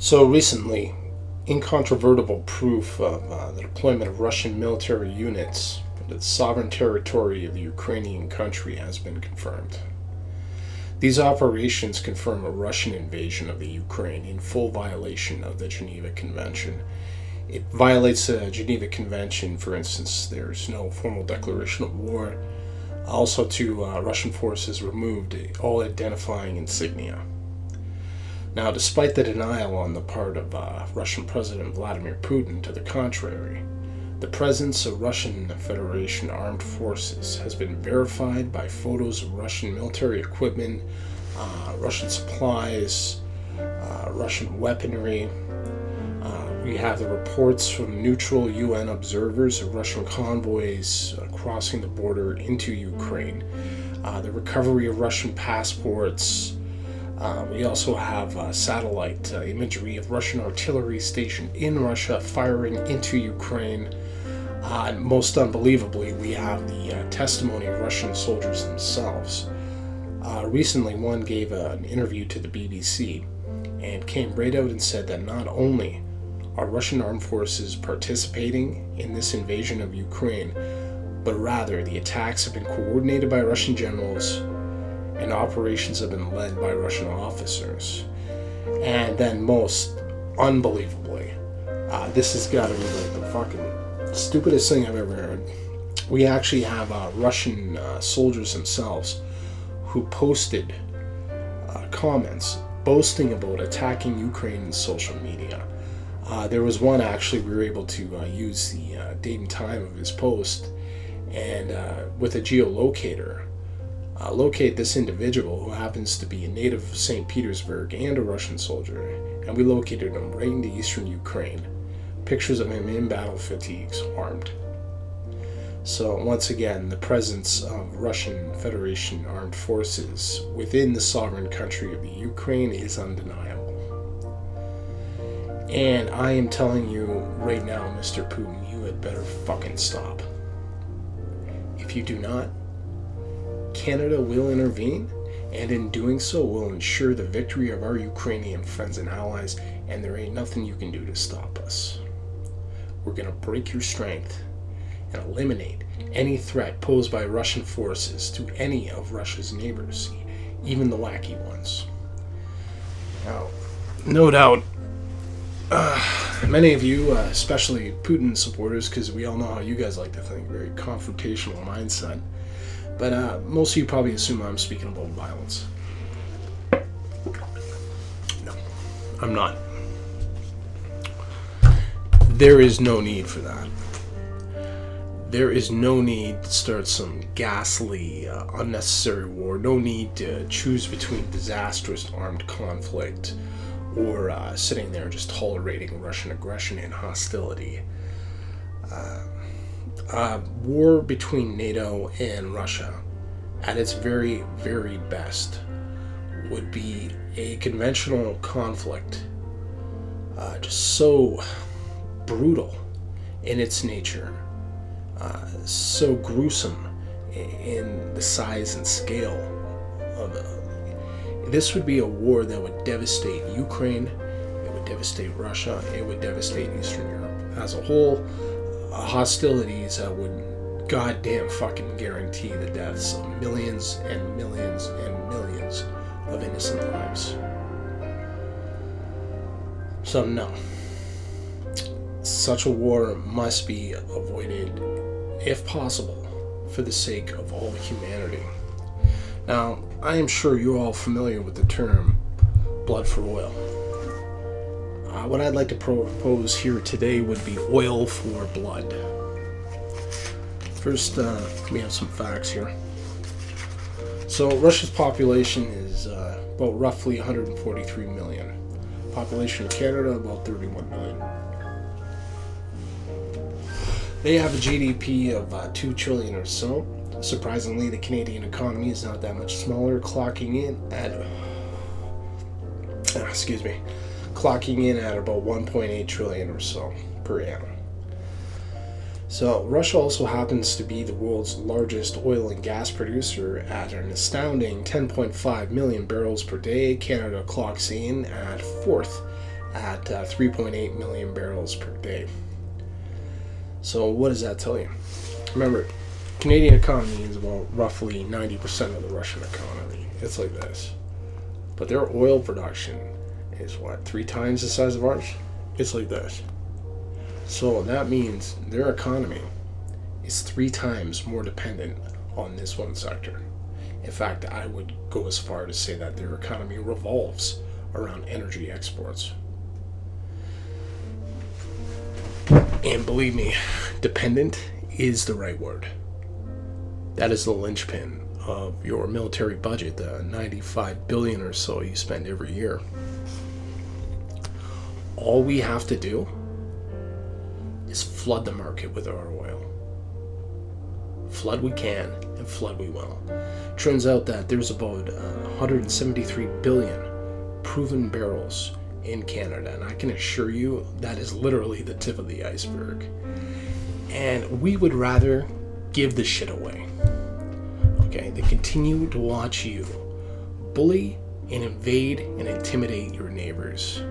So recently, incontrovertible proof of the deployment of Russian military units into the sovereign territory of the Ukrainian country has been confirmed. These operations confirm a Russian invasion of the Ukraine in full violation of the Geneva Convention. It violates the Geneva Convention, for instance, there's no formal declaration of war. Also, Russian forces removed all identifying insignia. Now, despite the denial on the part of Russian President Vladimir Putin to the contrary, the presence of Russian Federation armed forces has been verified by photos of Russian military equipment, Russian supplies, Russian weaponry. We have the reports from neutral UN observers of Russian convoys crossing the border into Ukraine, the recovery of Russian passports. We also have satellite imagery of Russian artillery stationed in Russia firing into Ukraine. And most unbelievably, we have the testimony of Russian soldiers themselves. Recently, one gave an interview to the BBC and came right out and said that not only are Russian armed forces participating in this invasion of Ukraine, but rather the attacks have been coordinated by Russian generals and operations have been led by Russian officers. And then most unbelievably, this has got to be like the fucking stupidest thing I've ever heard. We actually have Russian soldiers themselves who posted comments boasting about attacking Ukraine in social media. There was one actually we were able to use the date and time of his post and with a geolocator locate this individual who happens to be a native of St. Petersburg and a Russian soldier, and we located him right into eastern Ukraine. Pictures of him in battle fatigues, armed. So once again, the presence of Russian Federation armed forces within the sovereign country of the Ukraine is undeniable. And I am telling you right now, Mr. Putin, you had better fucking stop. If you do not, Canada will intervene, and in doing so will ensure the victory of our Ukrainian friends and allies, and there ain't nothing you can do to stop us. We're gonna break your strength and eliminate any threat posed by Russian forces to any of Russia's neighbors, even the wacky ones. Now, no doubt, many of you, especially Putin supporters, because we all know how you guys like to think, very confrontational mindset, but most of you probably assume I'm speaking about violence. No, I'm not. There is no need for that. There is no need to start some ghastly, unnecessary war. No need to choose between disastrous armed conflict or sitting there just tolerating Russian aggression and hostility. War between NATO and Russia, at its very, very best, would be a conventional conflict, just so brutal in its nature, so gruesome in the size and scale of it. This would be a war that would devastate Ukraine, it would devastate Russia, it would devastate Eastern Europe as a whole. Hostilities that would goddamn fucking guarantee the deaths of millions and millions and millions of innocent lives. So no. Such a war must be avoided, if possible, for the sake of all humanity. Now, I am sure you're all familiar with the term blood for oil. What I'd like to propose here today would be oil for blood. First, we have some facts here. So, Russia's population is about roughly 143 million. Population of Canada, about 31 million. They have a GDP of 2 trillion or so. Surprisingly, the Canadian economy is not that much smaller, clocking in at about 1.8 trillion or so per annum. So Russia also happens to be the world's largest oil and gas producer at an astounding 10.5 million barrels per day. Canada clocks in at fourth at 3.8 million barrels per day. So what does that tell you? Remember, Canadian economy is about roughly 90% of the Russian economy. It's like this. But their oil production is what, 3 times the size of ours? It's like this. So that means their economy is 3 times more dependent on this one sector. In fact, I would go as far to say that their economy revolves around energy exports. And believe me, dependent is the right word. That is the linchpin of your military budget, the $95 billion or so you spend every year. All we have to do is flood the market with our oil. Flood we can, and flood we will. Turns out that there's about 173 billion proven barrels in Canada, and I can assure you that is literally the tip of the iceberg. And we would rather give the shit away. Okay, they continue to watch you bully and invade and intimidate your neighbors.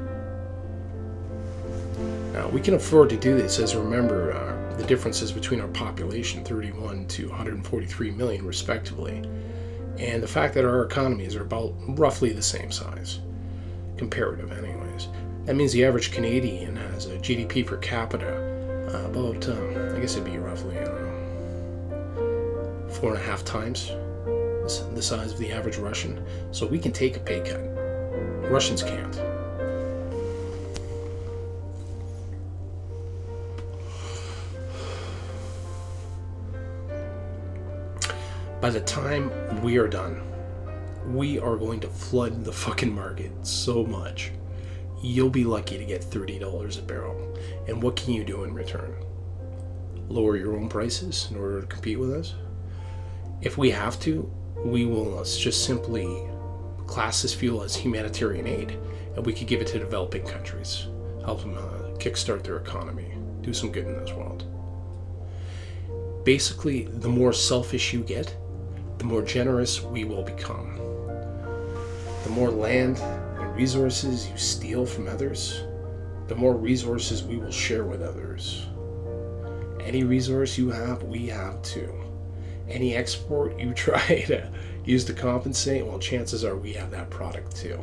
Now, we can afford to do this, as remember the differences between our population, 31 to 143 million respectively, and the fact that our economies are about roughly the same size, comparative anyways. That means the average Canadian has a GDP per capita about, I guess it'd be roughly, I don't know, 4.5 times the size of the average Russian. So we can take a pay cut. Russians can't. By the time we are done, we are going to flood the fucking market so much. You'll be lucky to get $30 a barrel. And what can you do in return? Lower your own prices in order to compete with us? If we have to, we will just simply class this fuel as humanitarian aid, and we could give it to developing countries, help them kickstart their economy, do some good in this world. Basically, the more selfish you get, the more generous we will become. The more land and resources you steal from others, the more resources we will share with others. Any resource you have, we have too. Any export you try to use to compensate, well, chances are we have that product too.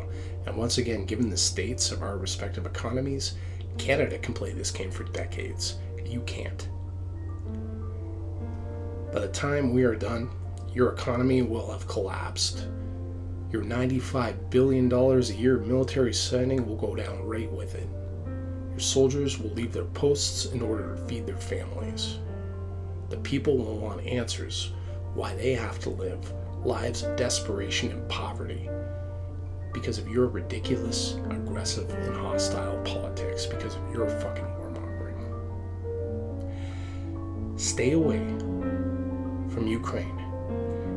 And once again, given the states of our respective economies, Canada can play this game for decades. You can't. By the time we are done, your economy will have collapsed. Your $95 billion a year military spending will go down right with it. Your soldiers will leave their posts in order to feed their families. The people will want answers why they have to live lives of desperation and poverty because of your ridiculous, aggressive, and hostile politics, because of your fucking warmongering. Stay away from Ukraine.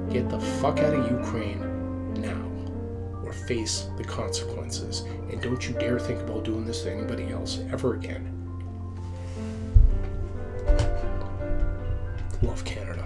Get the fuck out of Ukraine now, or face the consequences. And don't you dare think about doing this to anybody else ever again. Love Canada.